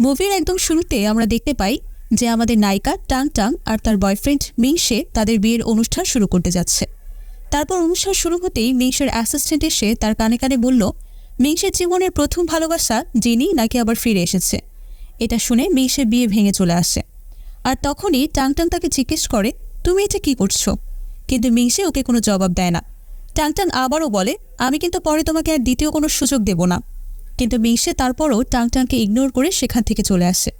মুভির একদম শুরুতে আমরা দেখতে পাই যে আমাদের নায়িকা টাং টাং আর তার বয়ফ্রেন্ড মিংশে তাদের বিয়ের অনুষ্ঠান শুরু করতে যাচ্ছে। তারপর অনুষ্ঠান শুরু হতেই মিংশের অ্যাসিস্ট্যান্ট এসে তার কানে কানে বলল মিংশের জীবনের প্রথম ভালোবাসা জিনি নাকি আবার ফিরে এসেছে। এটা শুনে মিংশের বিয়ে ভেঙে চলে আসে। আর তখনই টাং টাং তাকে জিজ্ঞেস করে তুমি এটা কি করছো, কিন্তু মিংশে ওকে কোনো জবাব দেয় না। টাং টাং আবারও বলে আমি কিন্তু পরে তোমাকে আর দ্বিতীয় কোনো সুযোগ দেব না, কিন্তু মিংশে তারপরও টাং টাংকে ইগনোর করে সেখান থেকে চলে আসে।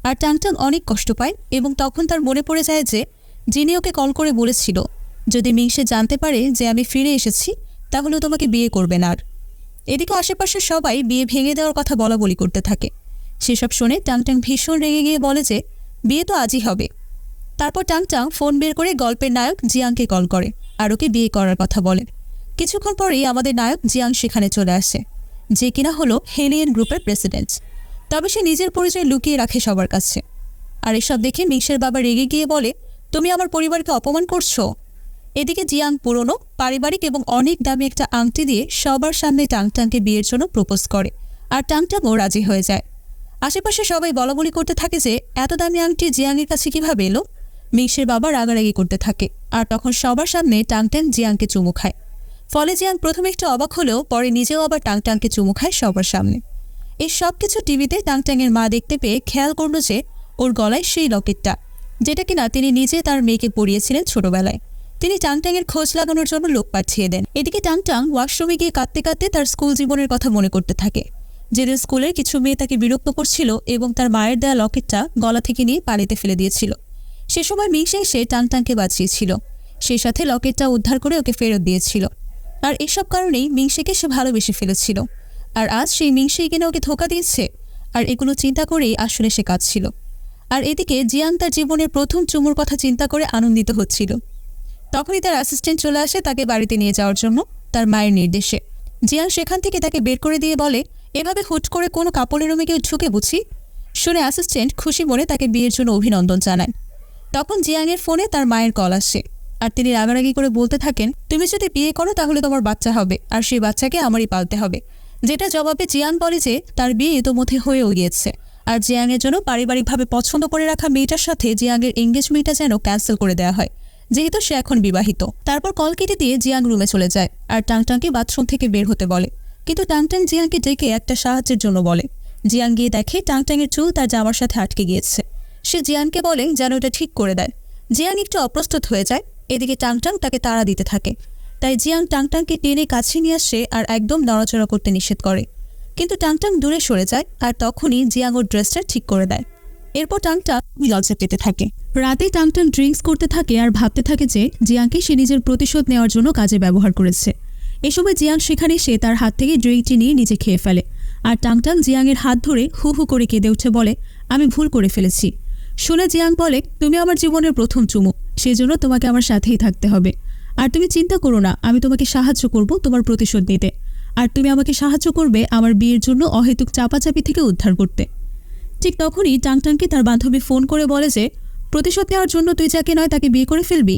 আর টাং টাং অনেক কষ্ট পায় এবং তখন তার মনে পড়ে যায় যে জিনি ওকে কল করে বলেছিল যদি মিংশে জানতে পারে যে আমি ফিরে এসেছি তাহলে তোমাকে বিয়ে করবে না। আর এদিকে আশেপাশে সবাই বিয়ে ভেঙে দেওয়ার কথা বলা বলি করতে থাকে। সেসব শুনে টাং টাং ভীষণ রেগে গিয়ে বলে যে বিয়ে তো আজই হবে। তারপর টাং টাং ফোন বের করে গল্পের নায়ক জিয়াংকে কল করে আর ওকে বিয়ে করার কথা বলে। কিছুক্ষণ পরেই আমাদের নায়ক জিয়াং সেখানে চলে আসে, যে কিনা হলো হেলিয়ান গ্রুপের প্রেসিডেন্ট। তবে সে নিজের পরিচয় লুকিয়ে রাখে সবার কাছে। আর এসব দেখে মিংশের বাবা রেগে গিয়ে বলে তুমি আমার পরিবারকে অপমান করছো। এদিকে জিয়াং পুরনো পারিবারিক এবং অনেক দামি একটা আংটি দিয়ে সবার সামনে টাং টাংকে বিয়ের জন্য প্রপোজ করে আর টাং টাংও রাজি হয়ে যায়। আশেপাশে সবাই বলাবলি করতে থাকে যে এত দামি আংটি জিয়াংয়ের কাছে কিভাবে এলো। মিংশের বাবা রাগারাগি করতে থাকে আর তখন সবার সামনে টাং টাং জিয়াংকে চুমু খায়। ফলে জিয়াং প্রথমে একটু অবাক হলেও পরে নিজেও আবার টাং টাংকে চুমু খায় সবার সামনে। এই সব কিছু টিভিতে টাং টাংয়ের মা দেখতে পেয়ে খেয়াল করল যে ওর গলায় সেই লকেটটা, যেটা কিনা তিনি নিজে তার মেয়েকে পরিয়েছিলেন ছোটবেলায়। তিনি টাং টাংয়ের খোঁজ লাগানোর জন্য লোক পাঠিয়ে দেন। এদিকে টাং টাং ওয়াশরুমে গিয়ে কাঁদতে কাঁদতে তার স্কুল জীবনের কথা মনে করতে থাকে, যেদিন স্কুলের কিছু মেয়ে তাকে বিরক্ত করছিল এবং তার মায়ের দেওয়া লকেটটা গলা থেকে নিয়ে পানিতে ফেলে দিয়েছিল। সে সময় মিংশে এসে টাং টাংকে বাঁচিয়েছিল, সেই সাথে লকেটটা উদ্ধার করে ওকে ফেরত দিয়েছিল। আর এসব কারণেই মিংশেকে সে ভালোবেসে ফেলেছিল। আর আজ সেই মিংশেই কিনা ওকে ধোঁকা দিয়েছে। আর এগুলো চিন্তা করেই আসলে সে কাঁদছিল। আর এদিকে জিয়াং তার জীবনের প্রথম চুমুর কথা চিন্তা করে আনন্দিত হচ্ছিল। তখনই তার অ্যাসিস্ট্যান্ট চলে আসে তাকে বাড়িতে নিয়ে যাওয়ার জন্য তার মায়ের নির্দেশে। জিয়াং সেখান থেকে তাকে বের করে দিয়ে বলে এভাবে হুট করে কোনো কাপড়ের রুমে কেউ ঢুকে বুঝি। শুনে অ্যাসিস্ট্যান্ট খুশি মনে তাকে বিয়ের জন্য অভিনন্দন জানায়। তখন জিয়াংয়ের ফোনে তার মায়ের কল আসে আর তিনি রাগারাগি করে বলতে থাকেন তুমি যদি বিয়ে করো তাহলে তোমার বাচ্চা হবে আর সেই বাচ্চাকে আমারই পালতে হবে। যেটা জবাবে জিয়াং বলে যে তার বিয়ে ইতোমধ্যে হয়েও গিয়েছে আর জিয়াংয়ের জন্য পারিবারিকভাবে পছন্দ করে রাখা মেয়েটার সাথে জিয়াংয়ের এঙ্গেজমেন্টটা যেন ক্যান্সেল করে দেওয়া হয়, যেহেতু সে এখন বিবাহিত। তারপর কল কেটে দিয়ে জিয়াং রুমে চলে যায় আর টাং টাংকে বাথরুম থেকে বের হতে বলে, কিন্তু টাং টাং জিয়াংকে ডেকে একটা সাহায্যের জন্য বলে। জিয়াং গিয়ে দেখে টাং টাংয়ের চুল তার জামার সাথে আটকে গিয়েছে। সে জিয়াংকে বলে যেন এটা ঠিক করে দেয়। জিয়াং একটু অপ্রস্তুত হয়ে যায়। এদিকে টাং টাং তাকে তাড়া দিতে থাকে, তাই জিয়াং টাং টাংকে টেনে কাছে নিয়ে আসে আর একদম নড়াচড়া করতে নিষেধ করে। কিন্তু টাং টাং দূরে সরে যায় আর তখনই জিয়াং ওর ড্রেসটা ঠিক করে দেয়। এরপর টাং টাং লজ্জা পেতে থাকে। রাতে টাং টাং ড্রিঙ্কস করতে থাকে আর ভাবতে থাকে যে জিয়াংকে সে নিজের প্রতিশোধ নেওয়ার জন্য কাজে ব্যবহার করেছে। এ সময় জিয়াং সেখানে এসে তার হাত থেকে ড্রিঙ্কটি নিয়ে নিজে খেয়ে ফেলে। আর টাং টাং জিয়াংয়ের হাত ধরে হু হু করে কেঁদে উঠে বলে আমি ভুল করে ফেলেছি। শুনে জিয়াং বলে তুমি আমার জীবনের প্রথম চুমু, সেজন্য তোমাকে আমার সাথেই থাকতে হবে। আর তুমি চিন্তা করো না, আমি তোমাকে সাহায্য করব তোমার প্রতিশোধ নিতে। আর তুমি আমাকে সাহায্য করবে আমার বিয়ের জন্য অহেতুক চাপাচাপি থেকে উদ্ধার করতে। ঠিক তখনই টাং টাংকে তার বান্ধবী ফোন করে বলে যে প্রতিশোধ নেওয়ার জন্য তুই যাকে নয় তাকে বিয়ে করে ফেলবি।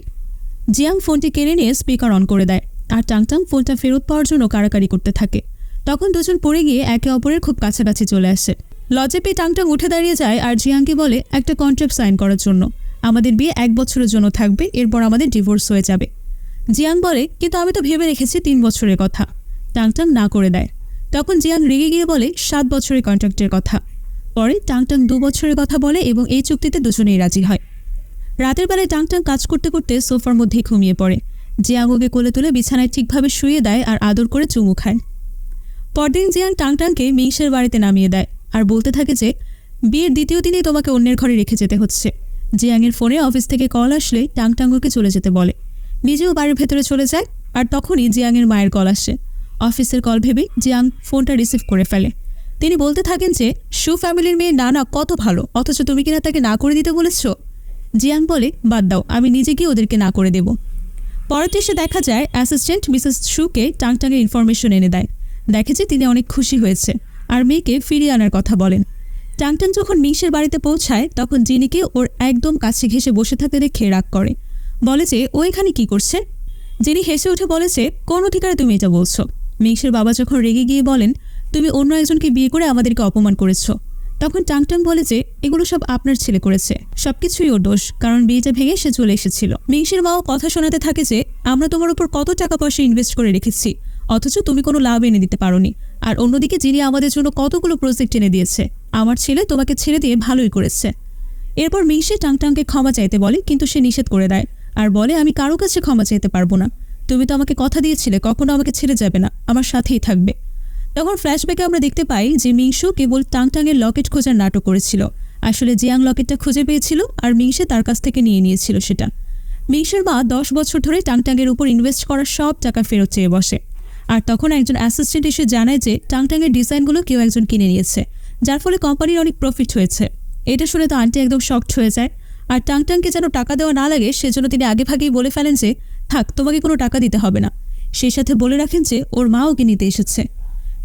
জিয়াং ফোনটি কেড়ে নিয়ে স্পিকার অন করে দেয় আর টাং টাং ফোনটা ফেরত পাওয়ার জন্য কাড়াকাড়ি করতে থাকে। তখন দুজন পড়ে গিয়ে একে অপরের খুব কাছাকাছি চলে আসে। লজ্জা পেয়ে টাং টাং উঠে দাঁড়িয়ে যায় আর জিয়াংকে বলে একটা কন্ট্রাক্ট সাইন করার জন্য। আমাদের বিয়ে 1 বছরের জন্য থাকবে, এরপর আমাদের ডিভোর্স হয়ে যাবে। জিয়াং বলে কিন্তু আমি তো ভেবে রেখেছি 3 বছরের কথা। টাং টাং না করে দেয়। তখন জিয়াং রেগে গিয়ে বলে 7 বছরের কন্ট্রাক্টের কথা। পরে টাং টাং 2 বছরের কথা বলে এবং এই চুক্তিতে দুজনেই রাজি হয়। রাতের বেলায় টাং টাং কাজ করতে করতে সোফার মধ্যেই ঘুমিয়ে পড়ে। জিয়াং ওকে কোলে তুলে বিছানায় ঠিকভাবে শুয়ে দেয় আর আদর করে চুমু খায়। পরদিন জিয়াং টাং টাংকে মিংশের বাড়িতে নামিয়ে দেয় আর বলতে থাকে যে বিয়ের দ্বিতীয় দিনেই তোমাকে অন্যের ঘরে রেখে যেতে হচ্ছে। জিয়াংয়ের ফোনে অফিস থেকে কল আসলে টাং টাং ওকে চলে যেতে বলে। নিজেও বাড়ির ভেতরে চলে যায় আর তখনই জিয়াংয়ের মায়ের কল আসে। অফিসের কল ভেবে জিয়াং ফোনটা রিসিভ করে ফেলে। তিনি বলতে থাকেন যে শু ফ্যামিলির মেয়ে নানা কত ভালো, অথচ তুমি কিনা তাকে না করে দিতে বলেছ। জিয়াং বলে বাদ দাও, আমি নিজে গিয়ে ওদেরকে না করে দেব। পরের এসে দেখা যায় অ্যাসিস্ট্যান্ট মিসেস শুকে টাং টাংয়ের ইনফরমেশন এনে দেয়। দেখে যে তিনি অনেক খুশি হয়েছে আর মেয়েকে ফিরিয়ে আনার কথা বলেন। টাং টাং যখন মিংশের বাড়িতে পৌঁছায় তখন জিনিকে ওর একদম কাছে ঘেঁষে বসে থাকতে দেখে রাগ করে, বলে যে ও এখানে কি করছে। জিনি হেসে উঠে বলেছে কোন অধিকারে তুমি এটা বলছো। মিংশের বাবা যখন রেগে গিয়ে বলেন তুমি অন্য একজনকে বিয়ে করে আমাদেরকে অপমান করেছ, তখন টাংটাং বলে যে এগুলো সব আপনার ছেলে করেছে, সবকিছুই ওর দোষ, কারণ বিয়েটা ভেঙে সে চলে এসেছিল। মিংসের মাও কথা শোনাতে থাকে যে আমরা তোমার উপর কত টাকা পয়সা ইনভেস্ট করে রেখেছি, অথচ তুমি কোনো লাভ এনে দিতে পারোনি। আর অন্যদিকে যিনি আমাদের জন্য কতগুলো প্রজেক্ট এনে দিয়েছে, আমার ছেলে তোমাকে ছেড়ে দিয়ে ভালোই করেছে। এরপর মিংসে টাংটাংকে ক্ষমা চাইতে বলে, কিন্তু সে নিষেধ করে দেয় আর বলে আমি কারো কাছে ক্ষমা চাইতে পারবো না। তুমি তো আমাকে কথা দিয়েছিলে কখনো আমাকে ছেড়ে যাবে না, আমার সাথেই থাকবে। তখন ফ্ল্যাশব্যাকে আমরা দেখতে পাই যে মিংসু কেবল টাংটাংয়ের লকেট খোঁজার নাটক করেছিল। আসলে জিয়াং লকেটটা খুঁজে পেয়েছিল আর মিংসে তার কাছ থেকে নিয়ে নিয়েছিল সেটা। মিংসের মা 10 বছর ধরে টাংটাংয়ের উপর ইনভেস্ট করার সব টাকা ফেরত চেয়ে বসে। আর তখন একজন অ্যাসিস্ট্যান্ট এসে জানায় যে টাংটাংয়ের ডিজাইনগুলো কেউ একজন কিনে নিয়েছে, যার ফলে কোম্পানির অনেক প্রফিট হয়েছে। এটা শুনে তো আন্টি একদম শকড হয়ে যায়। আর টাংটাংকে যেন টাকা দেওয়া না লাগে সেজন্য তিনি আগেভাগেই বলে ফেলেন যে থাক, তোমাকে কোনো টাকা দিতে হবে না। সেই সাথে বলে রাখেন যে ওর মা ওকে নিতে এসেছে।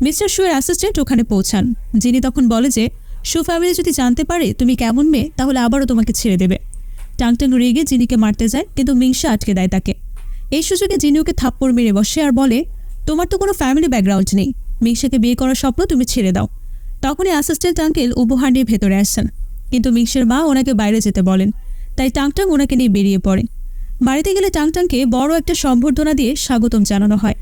মিস্টার শুয়ের অ্যাসিস্ট্যান্ট ওখানে পৌঁছান, যিনি তখন বলে যে শু ফ্যামিলি যদি জানতে পারে তুমি কেমন মেয়ে তাহলে আবারও তোমাকে ছেড়ে দেবে। টাংটাং রেগে জিনিকে মারতে যায়, কিন্তু মিংসা আটকে দেয় তাকে। এই সুযোগে জিনি ওকে থাপ্পড় মেরে বসে আর বলে তোমার তো কোনো ফ্যামিলি ব্যাকগ্রাউন্ড নেই, মিংসাকে বিয়ে করার স্বপ্ন তুমি ছেড়ে দাও। তখনই অ্যাসিস্ট্যান্ট আঙ্কেল উপহার নিয়ে ভেতরে আসেন, কিন্তু মিংসের মা ওনাকে বাইরে যেতে বলেন, তাই টাংটাং ওনাকে নিয়ে বেরিয়ে পড়ে। বাড়িতে গেলে টাংটাংকে বড় একটা সম্বর্ধনা দিয়ে স্বাগতম জানানো হয়।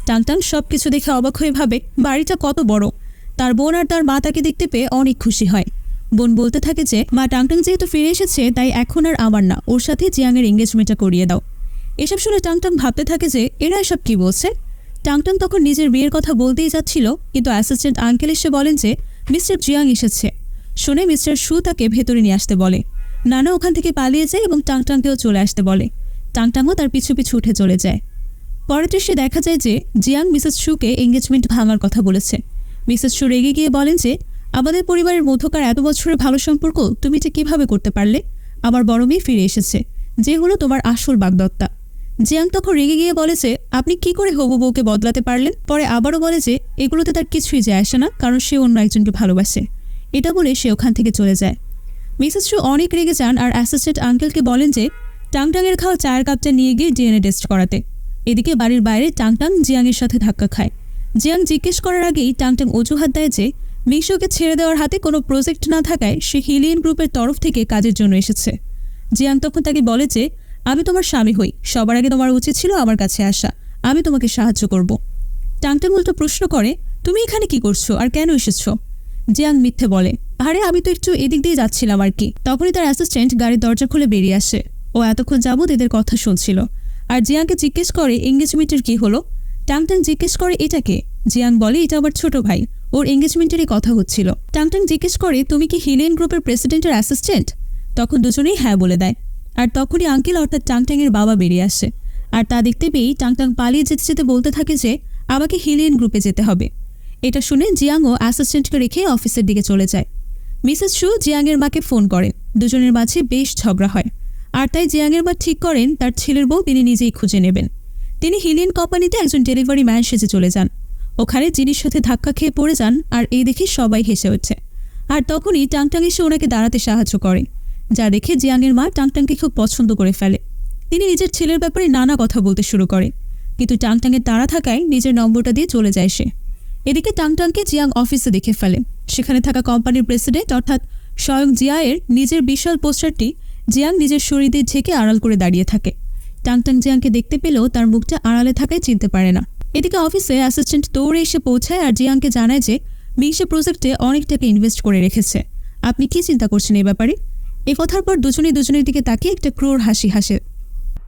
টাংটাং সব কিছু দেখে অবাক হয়ে ভাবে বাড়িটা কত বড়। তার বোন আর তার মা তাকে দেখতে পেয়ে অনেক খুশি হয়। বোন বলতে থাকে যে মা, টাংটাং যেহেতু ফিরে এসেছে তাই এখন আর আমার না, ওর সাথে জিয়াংয়ের এঙ্গেজমেন্টটা করিয়ে দাও। এসব শুনে টাংটাং ভাবতে থাকে যে এরা এসব কি বলছে। টাংটাং তখন নিজের বিয়ের কথা বলতেই যাচ্ছিল, কিন্তু অ্যাসিস্ট্যান্ট আঙ্কেল এসে বলেন যে মিস্টার জিয়াং এসেছে। শুনে মিস্টার শু তাকে ভেতরে নিয়ে আসতে বলে। নানা ওখান থেকে পালিয়ে যায় এবং টাংটাংকেও চলে আসতে বলে। টাংটাংও তার পিছু পিছু উঠে চলে যায়। পরের দৃশ্যে দেখা যায় যে জিয়াং মিসেস শুকে এঙ্গেজমেন্ট ভাঙার কথা বলেছে। মিসেস শু রেগে গিয়ে বলেন যে আমাদের পরিবারের মধ্যকার এত বছরের ভালো সম্পর্ক তুমি এটা কীভাবে করতে পারলে? আমার বড় মেয়ে ফিরে এসেছে, যে হলো তোমার আসল বাগদত্তা। জিয়াং তখন রেগে গিয়ে বলে যে আপনি কি করে হবু বউকে বদলাতে পারলেন? পরে আবারও বলে যে এগুলোতে তার কিছুই যায় আসে না, কারণ সে অন্য একজনকে ভালোবাসে। এটা বলে সে ওখান থেকে চলে যায়। মিসেস শু অনেক রেগে যান আর অ্যাসিস্ট্যান্ট আঙ্কেলকে বলেন যে টাংটাংয়ের খাওয়া চায়ের কাপটা নিয়ে গিয়ে ডিএনএ টেস্ট করাতে। এদিকে বাড়ির বাইরে টাংটাং জিয়াংয়ের সাথে ধাক্কা খায়। জিয়াং জিজ্ঞেস করার আগেই টাংটাং অজুহাত দেয় যে মিংশুকে ছেড়ে দেওয়ার হাতে কোনো প্রজেক্ট না থাকায় সে হিলিয়ান গ্রুপের তরফ থেকে কাজের জন্য এসেছে। জিয়াং তখন তাকে বলে যে আমি তোমার স্বামী হই, সবার আগে তোমার উচিত ছিল আমার কাছে আসা, আমি তোমাকে সাহায্য করব। টাংটাং উল্টো প্রশ্ন করে তুমি এখানে কি করছো আর কেন এসেছো? জিয়াং মিথ্যে বলে আরে আমি তো একটু এদিক দিয়ে যাচ্ছিলাম আর কি। তখনই তার অ্যাসিস্ট্যান্ট গাড়ির দরজা খুলে বেরিয়ে আসে। ও এতক্ষণ যাবৎ এদের কথা শুনছিল আর জিয়াংকে জিজ্ঞেস করে এঙ্গেজমেন্টের কি হলো। টাংটাং জিজ্ঞেস করে এটাকে। জিয়াং বলে এটা আমার ছোট ভাই, ওর এঙ্গেজমেন্টেরই কথা হচ্ছিল। টাংটাং জিজ্ঞেস করে তুমি কি হিলিয়ান গ্রুপের প্রেসিডেন্টের অ্যাসিস্ট্যান্ট? তখন দুজনেই হ্যাঁ বলে দেয়। আর তখনই আঙ্কেল অর্থাৎ টাংটাংয়ের বাবা বেরিয়ে আসে। আর তা দেখতে পেয়েই টাংটাং পালিয়ে যেতে যেতে বলতে থাকে যে আমাকে হিলিয়ান গ্রুপে যেতে হবে। এটা শুনে জিয়াংও অ্যাসিস্ট্যান্টকে রেখে অফিসের দিকে চলে যায়। মিসেস শু জিয়াংয়ের মাকে ফোন করেন। দুজনের মাঝে বেশ ঝগড়া হয়। আর তাই জিয়াংয়ের মা ঠিক করেন তার ছেলের বউ তিনি নিজেই খুঁজে নেবেন। তিনি হিলিয়ান কোম্পানিতে একজন ডেলিভারি ম্যান সেজে চলে যান। ওখানে জিনির সাথে ধাক্কা খেয়ে পড়ে যান আর এই দেখে সবাই হেসে ওঠে। আর তখনই টাংটাং এসে ওনাকে দাঁড়াতে সাহায্য করে, যা দেখে জিয়াংয়ের মা টাংটাংকে খুব পছন্দ করে ফেলে। তিনি নিজের ছেলের ব্যাপারে নানা কথা বলতে শুরু করে, কিন্তু টাংটাংয়ের তাড়া থাকায় নিজের নম্বরটা দিয়ে চলে যায় সে। এদিকে টাংটাংকে জিয়াং অফিসে দেখে ফেলে। সেখানে থাকা কোম্পানির প্রেসিডেন্ট অর্থাৎ স্বয়ং জিয়ায়ের নিজের বিশাল পোস্টারটি জিয়াং নিজের শরীরে ঢেকে আড়াল করে দাঁড়িয়ে থাকে। টাংটাং জিয়াংকে দেখতে পেলেও তার মুখটা আড়ালে থাকায় চিনতে পারে না। এদিকে অফিসে অ্যাসিস্ট্যান্ট দৌড়ে এসে পৌঁছায় আর জিয়াংকে জানায় যে মিংসে প্রজেক্টে অনেক টাকা ইনভেস্ট করে রেখেছে। আপনি কি চিন্তা করছেন এই ব্যাপারে? এ কথার পর দুজনেই দুজনের দিকে তাকিয়ে একটা ক্রূর হাসি হাসে,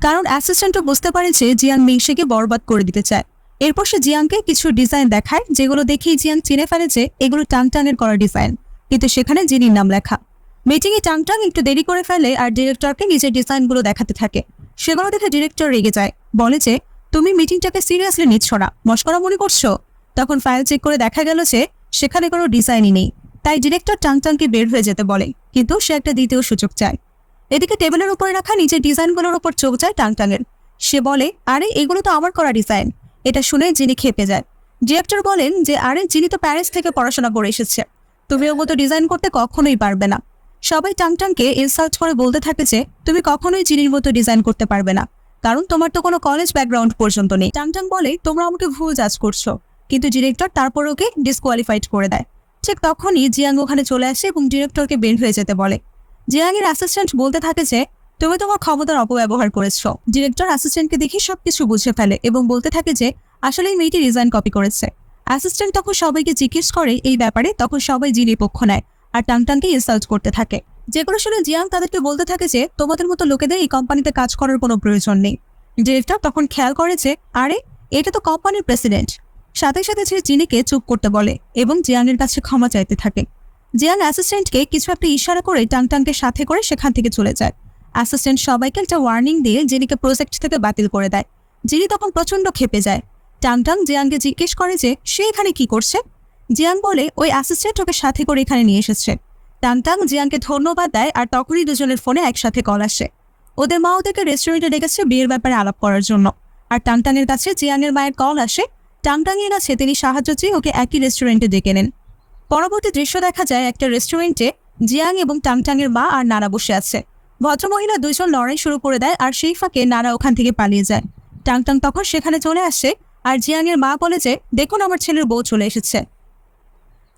কারণ অ্যাসিস্ট্যান্টও বুঝতে পারে যে জিয়াং মিংসেকে বরবাদ করে দিতে চায়। এরপর সে জিয়াংকে কিছু ডিজাইন দেখায়, যেগুলো দেখেই জিয়াং চিনে ফেলে যে এগুলো টাংটাংয়ের করা ডিজাইন, কিন্তু সেখানে জিনির নাম লেখা। মিটিংয়ে টাংটাং একটু দেরি করে ফেলে আর ডিরেক্টরকে নিজের ডিজাইনগুলো দেখাতে থাকে। সেগুলো দেখে ডিরেক্টর রেগে যায়, বলে যে তুমি মিটিংটাকে সিরিয়াসলি নিচ্ছ না, মস্করা মনে করছো। তখন ফাইল চেক করে দেখা গেল যে সেখানে কোনো ডিজাইনই নেই। তাই ডিরেক্টর টাংটাংকে বের হয়ে যেতে বলে, কিন্তু সে একটা দ্বিতীয় সুযোগ চায়। এদিকে টেবিলের উপরে রাখা নিজের ডিজাইনগুলোর উপর চোখ যায় টাংটাংয়ের। সে বলে আরে এগুলো তো আমার করা ডিজাইন। এটা শুনে জিনি খেপে যায়। ডিরেক্টর বলেন যে আরে জিনি তো প্যারিস থেকে পড়াশোনা করে এসেছে, তুমি ওর মতো ডিজাইন করতে কখনোই পারবে না। সবাই টাংটাংকে ইনসাল্ট করে বলতে থাকে যে তুমি কখনোই জিনির মতো ডিজাইন করতে পারবে না, কারণ তোমার তো কোনো কলেজ ব্যাকগ্রাউন্ড পর্যন্ত নেই। টাংটাং বলে তোমরা আমাকে ভুল জাজ করছো, কিন্তু ডিরেক্টর তারপর ওকে ডিসকোয়ালিফাইড করে দেয়। ঠিক তখনই জিয়াং ওখানে চলে আসে এবং ডিরেক্টরকে বের হয়ে যেতে বলে। জিয়াংয়ের অ্যাসিস্ট্যান্ট বলতে থাকে যে তুমি তোমার ক্ষমতার অপব্যবহার করেছো। ডিরেক্টর অ্যাসিস্ট্যান্টকে দেখে সবকিছু বুঝে ফেলে এবং বলতে থাকে যে আসলে এই মেয়েটি রিজাইন কপি করেছে। অ্যাসিস্ট্যান্ট তখন সবাইকে জিজ্ঞেস করে এই ব্যাপারে, তখন সবাই জিনির পক্ষ নেয় আর টাংটাংকে ইনসাল্ট করতে থাকে। যেগুলো শুনে জিয়াং তাদেরকে বলতে থাকে যে তোমাদের মতো লোকেদের এই কোম্পানিতে কাজ করার কোনো প্রয়োজন নেই। ডিরেক্টর তখন খেয়াল করে যে আরে এটা তো কোম্পানির প্রেসিডেন্ট। সাথে সাথে সে জিনিকে চুপ করতে বলে এবং জিয়াংয়ের কাছে ক্ষমা চাইতে থাকে। জিয়াং অ্যাসিস্ট্যান্টকে কিছু একটা ইশারা করে টাংটাংকে সাথে করে সেখান থেকে চলে যায়। অ্যাসিস্ট্যান্ট সবাইকে একটা ওয়ার্নিং দিয়ে জিনিকে প্রজেক্ট থেকে বাতিল করে দেয়। জিনি তখন প্রচন্ড ক্ষেপে যায়। টাংটাং জিয়াংকে জিজ্ঞেস করে যে সে এখানে কি করছে। জিয়াং বলে ওই অ্যাসিস্ট্যান্ট ওকে সাথে করে এখানে নিয়ে এসেছে। টাংটাং জিয়াংকে ধন্যবাদ দেয় আর তখনই দুজনের ফোনে একসাথে কল আসে। ওদের মা ওদেরকে রেস্টুরেন্টে ডেকেছে বিয়ের ব্যাপারে আলাপ করার জন্য। আর টাংটাংয়ের কাছে জিয়াংয়ের মায়ের কল আসে। টাংটাংয়ের কাছে তিনি সাহায্য চেয়ে ওকে একই রেস্টুরেন্টে ডেকে নেন। পরবর্তী দৃশ্য দেখা যায় একটা রেস্টুরেন্টে জিয়াং এবং টাংটাংয়ের মা আর নানা বসে আছে। ভদ্রমহিলা দুইজন লড়াই শুরু করে দেয় আর সেই ফাঁকে নানা ওখান থেকে পালিয়ে যায়। টাংটাং তখন সেখানে চলে আসে আর জিয়াংয়ের মা বলে যে দেখুন আমার ছেলের বউ চলে এসেছে।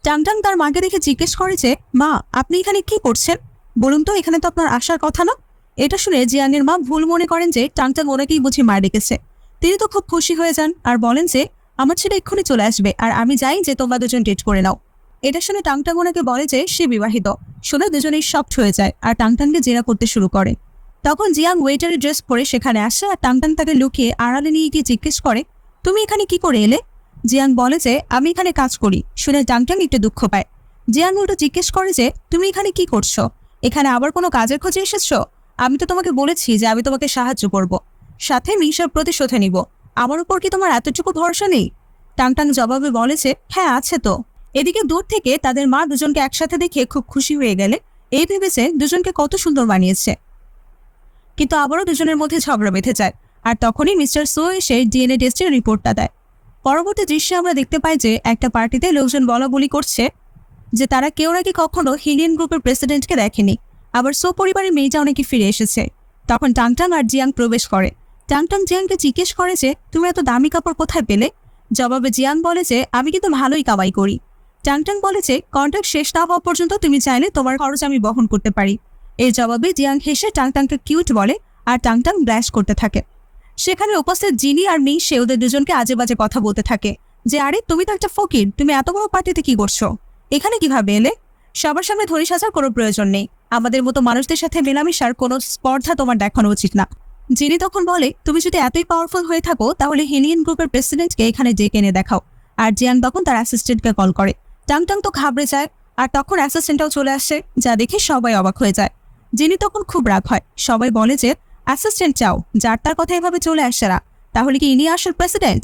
টাংটাং তার মাকে দেখে জিজ্ঞেস করে যে মা আপনি এখানে কি করছেন, বলুন তো, এখানে তো আপনার আসার কথা না। এটা শুনে জিয়াংয়ের মা ভুল মনে করেন যে টাংটাং ওনাকেই বুঝি মার ডেকেছে। তিনি তো খুব খুশি হয়ে যান আর বলেন যে আমার ছেলে এক্ষুনি চলে আসবে আর আমি যাই যে তোমরা দুজন ডেট করে নাও। এটা শুনে টাংটাং ওনাকে বলে যে সে বিবাহিত। শুনে দুজনেই শকড হয়ে যায় আর টাংটাংকে জেরা করতে শুরু করে। তখন জিয়াং ওয়েটারের ড্রেস পরে সেখানে আসে আর টাংটাং তাকে লুকিয়ে আড়ালে নিয়ে গিয়ে জিজ্ঞেস করে তুমি এখানে কি করে এলে। জিয়াং বলে যে আমি এখানে কাজ করি। শুনে টাংটাং একটু দুঃখ পায়। জিয়াং উল্টো জিজ্ঞেস করে যে তুমি এখানে কি করছো, এখানে আবার কোনো কাজের খোঁজে এসেছো? আমি তো তোমাকে বলেছি যে আমি তোমাকে সাহায্য করব, সাথে মিংসার প্রতিশোধে নিব। আমার উপর কি তোমার এতটুকু ভরসা নেই? টাংটাং জবাবে বলে যে হ্যাঁ আছে তো। এদিকে দূর থেকে তাদের মা দুজনকে একসাথে দেখে খুব খুশি হয়ে গেলে এই ভেবেছে দুজনকে কত সুন্দর বানিয়েছে। কিন্তু আবারও দুজনের মধ্যে ঝগড়া বেঁধে যায় আর তখনই মিস্টার সো এসে ডিএনএ টেস্টের রিপোর্টটা দেয়। পরবর্তী দৃশ্যে আমরা দেখতে পাই যে একটা পার্টিতে লোকজন বলাবলি করছে যে তারা কেউ নাকি কখনো হিলিয়ান গ্রুপের প্রেসিডেন্টকে দেখেনি, আবার সো পরিবারের মেয়েটা অনেকে ফিরে এসেছে। তখন টাংটাং আর জিয়াং প্রবেশ করে। টাংটাং জিয়াংকে জিজ্ঞেস করে যে তুমি এত দামি কাপড় কোথায় পেলে। জবাবে জিয়াং বলে যে আমি কিন্তু ভালোই কামাই করি। টাংটাং বলে যে কন্ট্রাক্ট শেষ না হওয়া পর্যন্ত তুমি চাইলে তোমার খরচ আমি বহন করতে পারি। এই জবাবে জিয়াং হেসে টাংটাংকে কিউট বলে আর টাংটাং ব্ল্যাশ করতে থাকে। সেখানে উপস্থিত জিনি আর মিংসে ওদের দুজনকে আজে বাজে কথা বলতে থাকে যে আরে তুমি তো একটা ফকির, তুমি এত বড় পার্টিতে কি করছো, এখানে কিভাবে এলে? সবার সামনে ধনী সাজার কোনো প্রয়োজন নেই, আমাদের মতো মানুষদের সাথে মেলামেশার কোনো স্পর্ধা তোমার দেখানো উচিত না। জিনি তখন বলে তুমি যদি এতই পাওয়ারফুল হয়ে থাকো তাহলে হিলিয়ান গ্রুপের প্রেসিডেন্টকে এখানে ডেকে এনে দেখাও। আর জিয়াং তখন তার অ্যাসিস্ট্যান্টকে কল করে। টাংটাং তো ঘাবড়ে যায় আর তখন অ্যাসিস্ট্যান্টটাও চলে আসে, যা দেখে সবাই অবাক হয়ে যায়। জিনি তখন খুব রাগ হয়। সবাই বলে যে অ্যাসিস্ট্যান্ট চাও, যার তার কথা এভাবে চলে আসে না, তাহলে কি ইনি আসল প্রেসিডেন্ট?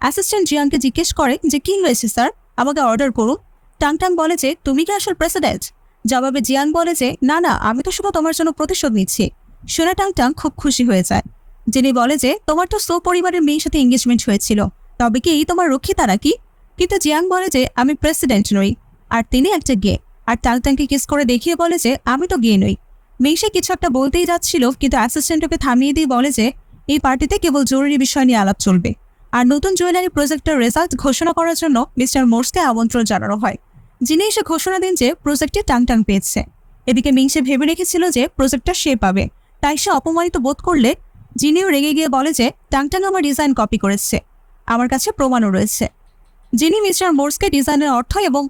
অ্যাসিস্ট্যান্ট জিয়াংকে জিজ্ঞেস করে যে কি হয়েছে স্যার, আমাকে অর্ডার করুন। টাংটাং বলে যে তুমি কি আসল প্রেসিডেন্ট? জবাবে জিয়াং বলে যে না না, আমি তো শুধু তোমার জন্য প্রতিশোধ নিচ্ছি। শুনে টাংটাং খুব খুশি হয়ে যায়। যিনি বলে যে তোমার তো সো পরিবারের মেয়ের সাথে এঙ্গেজমেন্ট হয়েছিল, তবে কি এই তোমার রক্ষিতা নাকি? কিন্তু জিয়াং বলে যে আমি প্রেসিডেন্ট নই, আর তিনি একটা গে। আর টাংটাংকে কিস করে দেখিয়ে বলে যে আমি তো গে নই। মেইসে কিছু একটা বলতেই যাচ্ছিল কিন্তু অ্যাসিস্ট্যান্টকে থামিয়ে দিয়ে বলে যে এই পার্টিতে কেবল জরুরি বিষয় নিয়ে আলাপ চলবে, আর নতুন জুয়েলারি প্রজেক্টের রেজাল্ট ঘোষণা করার জন্য মিস্টার মোর্সকে আমন্ত্রণ জানানো হয়। যিনি এসে ঘোষণা দেন যে প্রজেক্টে টাংটাং পেয়েছে। এদিকে মিংসে ভেবে রেখেছিল যে প্রজেক্টটা সে পাবে, তাই সে অপমানিত বোধ করলে জিনিও রেগে গিয়ে বলে যে টাংটাং আমার ডিজাইন কপি করেছে, আমার কাছে প্রমাণও রয়েছে। যিনি মিস্টার মোর্সকে ডিজাইনের অর্থ এবং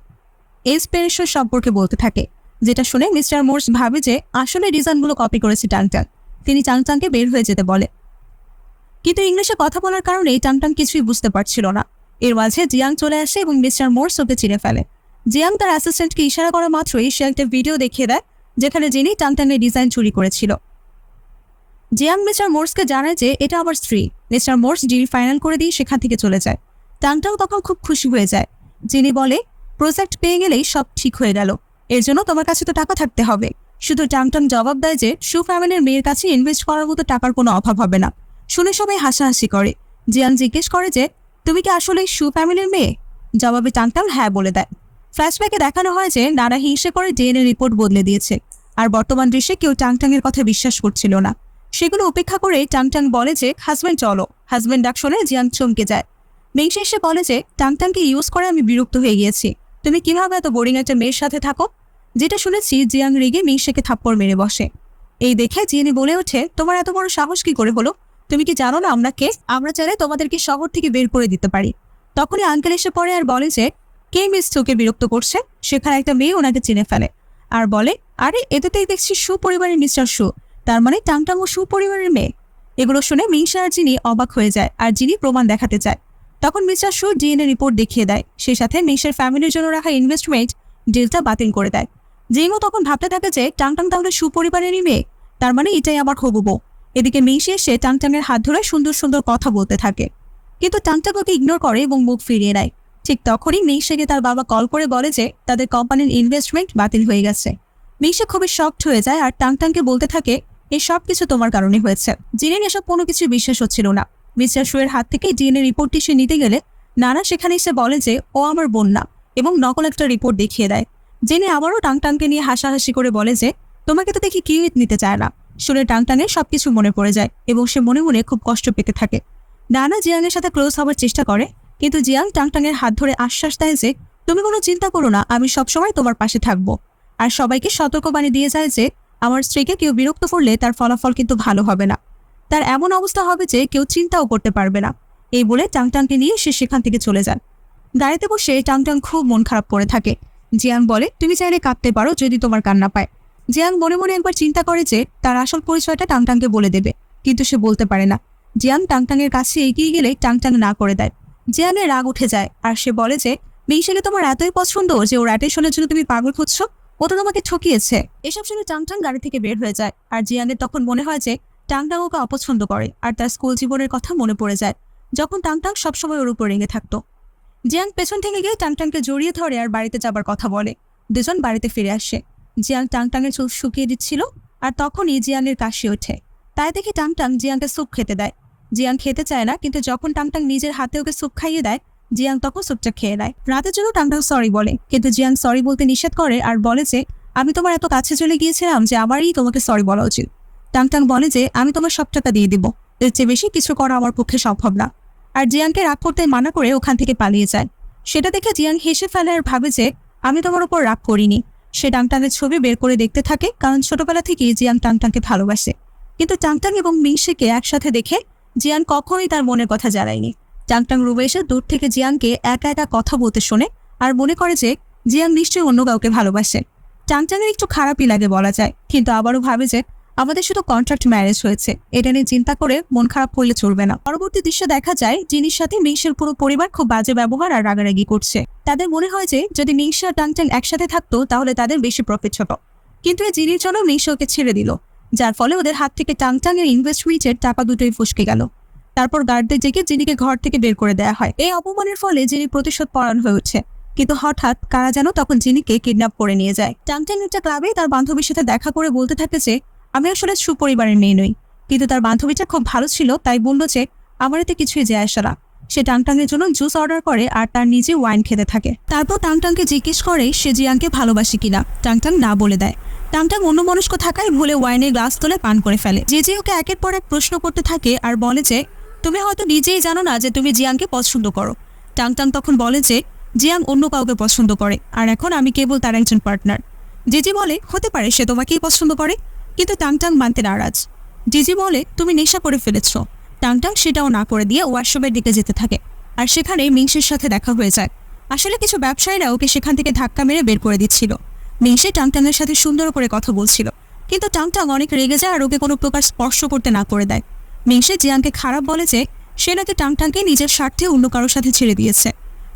ইন্সপিরেশন সম্পর্কে বলতে থাকে, যেটা শুনে মিস্টার মোর্স ভাবে যে আসলে ডিজাইনগুলো কপি করেছে টাংটাং। তিনি টাংটাংকে বের হয়ে যেতে বলে, কিন্তু ইংলিশে কথা বলার কারণে টাংটাং কিছুই বুঝতে পারছিল না। এর মাঝে জিয়াং চলে আসে এবং মিস্টার মোর্স ওকে চিনে ফেলে। জিয়াং তার অ্যাসিস্ট্যান্টকে ইশারা করা মাত্রই সে একটা ভিডিও দেখিয়ে দেয় যেখানে যিনি টাংটাংয়ের ডিজাইন চুরি করেছিল। জিয়াং মিস্টার মোর্সকে জানায় যে এটা আমার স্ত্রী। মিস্টার মোর্স ডিল ফাইনাল করে দিয়ে সেখান থেকে চলে যায়। টাংটাং তখন খুব খুশি হয়ে যায়। যিনি বলে প্রজেক্ট পেয়ে গেলেই সব ঠিক হয়ে গেল, এর জন্য তোমার কাছে তো টাকা থাকতে হবে। শুধু টাংটাং জবাব দেয় যে শু ফ্যামিলির মেয়ের কাছে ইনভেস্ট করার মতো টাকার কোনো অভাব হবে না। শুনে সবাই হাসাহাসি করে। জিয়াং জিজ্ঞেস করে যে তুমি কি আসলে শু ফ্যামিলির মেয়ে? জবাবে টাংটাং হ্যাঁ বলে দেয়। ফ্ল্যাশব্যাকে দেখানো হয় যে নানা হিংসে করে ডিএনএ রিপোর্ট বদলে দিয়েছে, আর বর্তমান দৃশ্যে কেউ টাংটাংয়ের কথা বিশ্বাস করছিল না। সেগুলো উপেক্ষা করে টাংটাং বলে যে হাজব্যান্ড চলো। হাজব্যান্ড ডাক শুনে জিয়াং চমকে যায়। মেংশে এসে বলে যে টাংটাংকে ইউজ করে আমি বিরক্ত হয়ে গিয়েছি, তুমি কিভাবে এত বোরিং একটা মেয়ের সাথে থাকো? যেটা শুনেছি জিয়াং রেগে মিংশেকে থাপ্পড় মেরে বসে। এই দেখে জিয়ানি বলে ওঠে, তোমার এত বড় সাহস কি করে হলো? তুমি কি জানো না আমরা কে? আমরা চাইলে তোমাদেরকে শহর থেকে বের করে দিতে পারি। তখনই আঙ্কেল এসে পড়ে আর বলে যে কে মিস চোখে বিরক্ত করছে। সেখানে একটা মেয়ে ওনাকে চিনে ফেলে আর বলে, আরে এতেতেই দেখছি সুপরিবারের মিস্টার সু, তার মানে টাংটাং ও সুপরিবারের মেয়ে। এগুলো শুনে মিংসা আর জিনি অবাক হয়ে যায় আর জিনি প্রমাণ দেখাতে চায়। তখন মিস্টার সু ডিএনএ রিপোর্ট দেখিয়ে দেয়, সেই সাথে মিংসের ফ্যামিলির জন্য রাখা ইনভেস্টমেন্ট ডিলটা বাতিল করে দেয়। জিমও তখন ভাবতে থাকে যে টাংটাং তাহলে সুপরিবারেরই মেয়ে, তার মানে এটাই আমার হবু বউ। এদিকে মিংসি এসে টাংটাংয়ের হাত ধরে সুন্দর সুন্দর কথা বলতে থাকে, কিন্তু টাংটাং ওকে ইগনোর করে এবং মুখ ফিরিয়ে নেয়। ঠিক তখনই মিংসেকে তার বাবা কল করে বলে যে তাদের কোম্পানির ইনভেস্টমেন্ট বাতিল হয়ে গেছে। মিংসে খুবই শকড হয়ে যায় আর টাংটাংকে বলতে থাকে, এই সব কিছু তোমার কারণে হয়েছে। জিনের এসব কোনো কিছু বিশ্বাস হচ্ছিল না। মিস্টার শুয়ের হাত থেকে ডিএনএ রিপোর্টটি সে নিতে গেলে নানা সেখানে এসে বলে যে ও আমার বোন না এবং নকল একটা রিপোর্ট দেখিয়ে দেয়। জেনে আবারও টাংটাংকে নিয়ে হাসাহাসি করে বলে যে তোমাকে তো দেখি কিউইট নিতে চায় না। শুনে টাংটাংয়ের সবকিছু মনে পড়ে যায় এবং সে মনে মনে খুব কষ্ট পেতে থাকে। নানা জিয়াংয়ের সাথে ক্লোজ হওয়ার চেষ্টা করে, কিন্তু জিয়াং টাংটাংয়ের হাত ধরে আশ্বাস দেয় যে তুমি কোনো চিন্তা করো না, আমি সবসময় তোমার পাশে থাকবো। আর সবাইকে সতর্কবাণী দিয়ে যায় যে আমার স্ত্রীকে কেউ বিরক্ত করলে তার ফলাফল কিন্তু ভালো হবে না, তার এমন অবস্থা হবে যে কেউ চিন্তাও করতে পারবে না। এই বলে টাংটাংকে নিয়ে সে সেখান থেকে চলে যান। গাড়িতে বসে টাংটাং খুব মন খারাপ করে থাকে। জিয়াং বলে, তুমি চাইলে কাঁদতে পারো যদি তোমার কান্না পায়। জিয়াং মনে মনে একবার চিন্তা করে যে তার আসল পরিচয়টা টাংটাংকে বলে দেবে, কিন্তু সে বলতে পারে না। জিয়াং টাংটাংয়ের কাছে এগিয়ে গেলে টাংটাং না করে দেয়। জিয়াংয়ের রাগ উঠে যায় আর সে বলে যে মিংসেকে তোমার এতই পছন্দ যে ওর অ্যাটেনশনের জন্য তুমি পাগল খুঁজছো, ও তো তোমাকে ঠকিয়েছে। এসব শুনে টাংটাং গাড়ি থেকে বের হয়ে যায় আর জিয়াংয়ের তখন মনে হয় যে টাংটাং ওকে অপছন্দ করে আর তার স্কুল জীবনের কথা মনে পড়ে যায়, যখন টাংটাং সবসময় ওর উপর রেঙে থাকতো। জিয়াং পেছন থেকে গিয়ে টাংটাংকে জড়িয়ে ধরে আর বাড়িতে যাবার কথা বলে। দুজন বাড়িতে ফিরে আসে। জিয়াং টাংটাংয়ের চুল শুকিয়ে দিচ্ছিল আর তখনই জিয়াংয়ের কাশি ওঠে। তাই দেখে টাংটাং জিয়াংকে স্যুপ খেতে দেয়। জিয়াং খেতে চায় না, কিন্তু যখন টাংটাং নিজের হাতে ওকে স্যুপ খাইয়ে দেয় জিয়াং তখন স্যুপটা খেয়ে নেয়। রাতের জন্য টাংটাং সরি বলে, কিন্তু জিয়াং সরি বলতে নিষেধ করে আর বলে যে আমি তোমার এত কাছে চলে গিয়েছিলাম যে আমারই তোমাকে সরি বলা উচিত। টাংটাং বলে যে আমি তোমার সব টাকা দিয়ে দিব, এর চেয়ে বেশি কিছু করা আমার পক্ষে সম্ভব না। আর জিয়াংকে রাগ করতে মানা করে ওখান থেকে পালিয়ে যায়। সেটা দেখে জিয়াং হেসে ফেলে আর ভাবে যে আমি তোমার উপর রাগ করিনি। সে টাংটাংয়ের ছবি বের করে দেখতে থাকে, কারণ ছোটবেলা থেকেই জিয়াং টাংটাংকে ভালোবাসে। কিন্তু টাংটাং এবং মিংশেকে একসাথে দেখে জিয়াং কখনোই তার মনের কথা জানায়নি। টাংটাং রুমে এসে দূর থেকে জিয়াংকে একা একা কথা বলতে শোনে আর মনে করে যে জিয়াং নিশ্চয়ই অন্য কাউকে ভালোবাসে। টাংটাংয়ের একটু খারাপই লাগে বলা যায়, কিন্তু আবারও ভাবে যে আমাদের শুধু কন্ট্রাক্ট ম্যারেজ হয়েছে, এটা নিয়ে চিন্তা করে মন খারাপ করলে চলবে না। পরবর্তী দৃশ্য দেখা যায় জিনির সাথে মিংসের পুরো পরিবার খুব বাজে ব্যবহার আর রাগারাগি করছে। তাদের মনে হয় যে যদি মিংসে আর টাংটাং একসাথে থাকতো তাহলে তাদের বেশি প্রফিট হতো, কিন্তু এই জিনির জন্য মিংসে ওকে ছেড়ে দিল, যার ফলে ওদের হাত থেকে টাংটাং এর ইনভেস্টমেন্টের টাকা দুটোই ফসকে গেল। তারপর গার্ডদের জেগে জিনিকে ঘর থেকে বের করে দেওয়া হয়। এই অপমানের ফলে জিনি প্রতিশোধ পরায়ণ হয়ে উঠছে, কিন্তু হঠাৎ কারা যেন তখন জিনিকে কিডন্যাপ করে নিয়ে যায়। টাংটাং একটা ক্লাবে তার বান্ধবীর সাথে দেখা করে বলতে থাকে যে আমি আসলে সুপরিবারের মেয়ে নই, কিন্তু তার বান্ধবীটা খুব ভালো ছিল তাই বলল যে আমার এতে কিছুই যায় আসে না। সে টাংটাংয়ের জন্য জুস অর্ডার করে আর তার নিজে ওয়াইন খেতে থাকে। তারপর টাংটাংকে জিজ্ঞেস করে সে জিয়াংকে ভালোবাসে কিনা। টাংটাং না বলে দেয়। টাংটাং অন্যমনস্ক থাকায় ভুলে ওয়াইনের গ্লাস তুলে পান করে ফেলে। যে ওকে একের পর এক প্রশ্ন করতে থাকে আর বলে যে তুমি হয়তো নিজেই জানো না যে তুমি জিয়াংকে পছন্দ করো। টাংটাং তখন বলে যে জিয়াং অন্য কাউকে পছন্দ করে আর এখন আমি কেবল তার একজন পার্টনার। জিজি বলে হতে পারে সে তোমাকেই পছন্দ করে, কিন্তু টাংটাং মানতে নারাজ। জিজি বলে তুমি নেশা করে ফেলেছ। টাংটাং সেটাও না করে দিয়ে ওয়াশরুমের দিকে যেতে থাকে আর সেখানে মিংসের সাথে দেখা হয়ে যায়। আসলে কিছু ব্যবসায়ীরা ওকে সেখান থেকে ধাক্কা মেরে বের করে দিচ্ছিল। মিংসে টাংটাংয়ের সাথে সুন্দর করে কথা বলছিল, কিন্তু টাংটাং অনেক রেগে যায় আর ওকে কোনো প্রকার স্পর্শ করতে না করে দেয়। মিংসে জিয়াংকে খারাপ বলে যে সে নাকি টাংটাংকে নিজের স্বার্থে অন্য কারোর সাথে ছেড়ে দিয়েছে।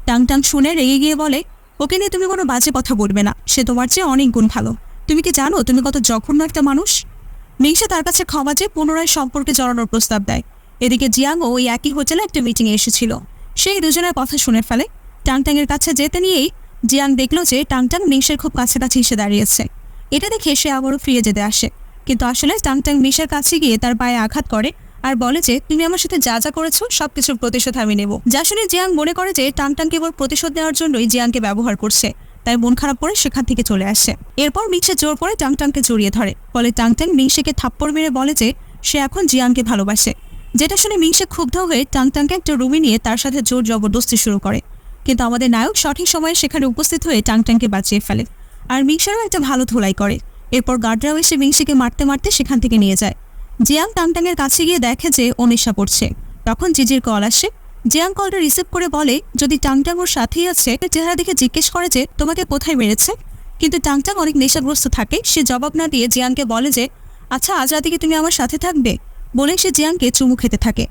টাংটাং শুনে রেগে গিয়ে বলে ওকে নিয়ে তুমি কোনো বাজে কথা বলবে না, সে তোমার চেয়ে অনেক গুণ ভালো। তুমি কি জানো তুমি কত জঘন্য একটা মানুষ? মিংসে তার কাছে ক্ষমা চেয়ে পুনরায় সম্পর্কে জড়ানোর প্রস্তাব দেয়। এদিকে জিয়াংও ওই একই হোটেলে একটা মিটিংয়ে এসেছিল। সেই দুজনের কথা শুনে ফেলে। টাংটাংয়ের কাছে যেতে নিয়েই জিয়াং দেখল যে টাংটাং মিংসের খুব কাছাকাছি এসে দাঁড়িয়েছে। এটা দেখে সে আবারও ফিরে যেতে আসে, কিন্তু আসলে টাংটাং মিংসের কাছে গিয়ে তার পায়ে আঘাত করে আর বলে যে তুমি আমার সাথে যা যা করেছো সবকিছুর প্রতিশোধ আমি নেব। যা শুনে জিয়াং মনে করে যে টাংটাং কেবল প্রতিশোধ নেওয়ার জন্যই জিয়াংকে ব্যবহার করছে, তাই মন খারাপ করে সেখান থেকে চলে আসে। এরপর মিংসে জোর করে টাংটাংকে জড়িয়ে ধরে, ফলে টাংটাং মিংসেকে থাপ্পড় মেরে বলে যে সে এখন জিয়াংকে ভালোবাসে। যেটা শুনে মিংসে ক্ষুব্ধ হয়ে টাংটাংকে একটা রুমে নিয়ে তার সাথে জোর জবরদস্তি শুরু করে। কিন্তু আমাদের নায়ক সঠিক সময়ে সেখানে উপস্থিত হয়ে টাংটাংকে বাঁচিয়ে ফেলে আর মিংসেরও একটা ভালো ধোলাই করে। এরপর গার্ডরাও এসে মিংসিকে মারতে মারতে সেখান থেকে নিয়ে যায়। জিয়াং টাংটাংয়ের কাছে গিয়ে দেখে যে ও নেশা পড়ছে। তখন জিজির কল আসে। জিয়াং কলটা রিসিভ করে বলে যদি টাংটাং ওর সাথেই আছে চেহারা দেখে জিজ্ঞেস করে যে তোমাকে কোথায় মেরেছে। কিন্তু টাংটাং অনেক নেশাগ্রস্ত থাকে। সে জবাব না দিয়ে জিয়াংকে বলে যে আচ্ছা আজ রাতে কি তুমি আমার সাথে থাকবে, বলে সে জিয়াংকে চুমু খেতে থাকে।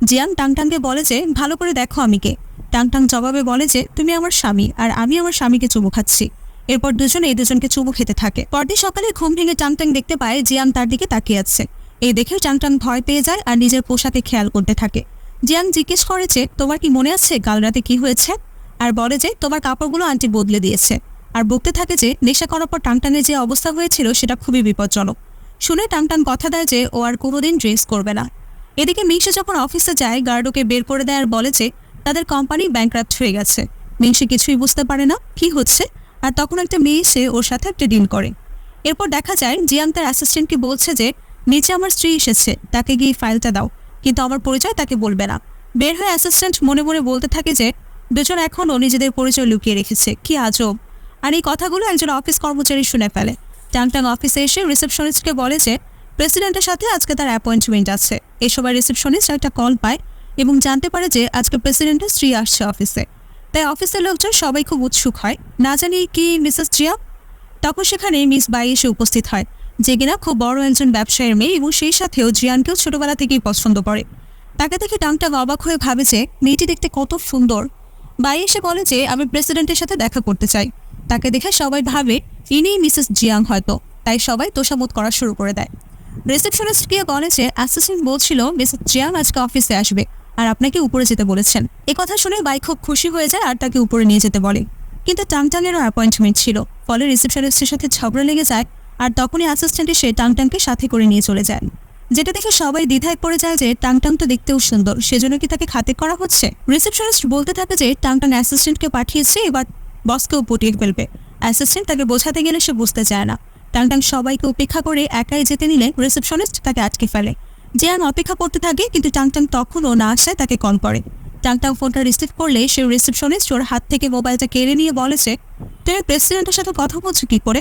জিয়াং টাংটাংকে বলে যে ভালো করে দেখো আমি কে। টাংটাং জবাবে বলে যে তুমি আমার স্বামী আর আমি আমার স্বামীকে চুমু খাচ্ছি। এরপর দুজনে এই দুজনকে চুমু খেতে থাকে। পরদিন সকালে ঘুম ভেঙে টাংটাং দেখতে পায় জিয়াং তার দিকে তাকিয়ে আছে। এই দেখে টাংটাং ভয় পেয়ে যায় আর নিজের পোশাকে খেয়াল করতে থাকে। জিয়াং জিজ্ঞেস করেছে তোমার কি মনে আছে কাল রাতে কি হয়েছে, আর বলে যে তোমার কাপড়গুলো আন্টি বদলে দিয়েছে। আর বলতে থাকে যে নেশা করার পর টাংটাংয়ের যে অবস্থা হয়েছিল সেটা খুবই বিপজ্জনক। শুনে টাংটাং কথা দেয় যে ও আর কোনোদিন ড্রিঙ্কস করবে না। এদিকে মিংসে যখন অফিসে যায় গার্ড ওকে বের করে দেয় আর বলে যে তাদের কোম্পানি ব্যাংক্রাফট হয়ে গেছে। মিংসে কিছুই বুঝতে পারে না কি হচ্ছে, আর তখন একটা মেয়ে এসে ওর সাথে একটা ডিল করে। এরপর দেখা যায় জিয়াং তার অ্যাসিস্ট্যান্টকে বলছে যে নিচে আমার স্ত্রী এসেছে, তাকে গিয়ে ফাইলটা দাও, কিন্তু আমার পরিচয় তাকে বলবে না। বের হয়ে অ্যাসিস্ট্যান্ট মনে মনে বলতে থাকে যে দুজন এখনও নিজেদের পরিচয় লুকিয়ে রেখেছে, কি আজব। আর এই কথাগুলো একজন অফিস কর্মচারী শুনে ফেলে। টাংটাং অফিসে এসে রিসেপশনিস্টকে বলে যে প্রেসিডেন্টের সাথে আজকে তার অ্যাপয়েন্টমেন্ট আছে। এই সময় রিসেপশনিস্ট একটা কল পায় এবং জানতে পারে যে আজকে প্রেসিডেন্টের স্ত্রী আসছে অফিসে। তাই অফিসের লোকজন সবাই খুব উৎসুক হয়, না জানি কি মিসেস জিয়া। তখন সেখানে মিস বাই এসে উপস্থিত হয়, যে কিনা খুব বড় একজন ব্যবসায়ীর মেয়ে এবং সেই সাথেও জিয়ানকেও ছোটবেলা থেকেই পছন্দ করে। তাকে দেখে টাংটাং অবাক হয়ে ভাবে যে মেয়েটি দেখতে কত সুন্দর। বাই এসে বলে যে আমি প্রেসিডেন্টের সাথে দেখা করতে চাই। তাকে দেখে সবাই ভাবে ইনিই মিসেস জিয়াং হয়তো, তাই সবাই তোষামোদ করা শুরু করে দেয়। রিসেপশনিস্ট গিয়ে বলে যে অ্যাসিস্ট্যান্ট বলছিল মিসেস জিয়াং আজকে অফিসে আসবে আর আপনাকে উপরে যেতে বলেছেন। এ কথা শুনে বাই খুব খুশি হয়ে যায় আর তাকে উপরে নিয়ে যেতে বলে। কিন্তু টাংটাংয়েরও অ্যাপয়েন্টমেন্ট ছিল, ফলে রিসেপশনিস্টের সাথে ঝগড়া লেগে যায় আর তখনই অ্যাসিস্ট্যান্ট এসে টাংটাংকে সাথে করে নিয়ে চলে যায়। যেটা দেখে সবাই দ্বিধায় পড়ে যায় যে টাংটাং তো দেখতেও সুন্দর, সেজন্য কি তাকে খাতির করা হচ্ছে। রিসেপশনিস্ট বলতে থাকে যে টাংটাং অ্যাসিস্ট্যান্টকে পাঠিয়েছে, এবার বসকেও পটিয়ে ফেলবে। অ্যাসিস্ট্যান্ট তাকে বোঝাতে গেলে সে বুঝতে চায় না। টাংটাং সবাইকে উপেক্ষা করে একাই যেতে নিলে রিসেপশনিস্ট তাকে আটকে ফেলে। জিয়াং অপেক্ষা করতে থাকে, কিন্তু টাংটাং তখনও না আসায় তাকে কল করে। টাংটাং ফোনটা রিসিভ করলে সে রিসেপশনিস্ট ওর হাত থেকে মোবাইলটা কেড়ে নিয়ে বলেছে তুমি প্রেসিডেন্টের সাথে কথা বলছো কি করে।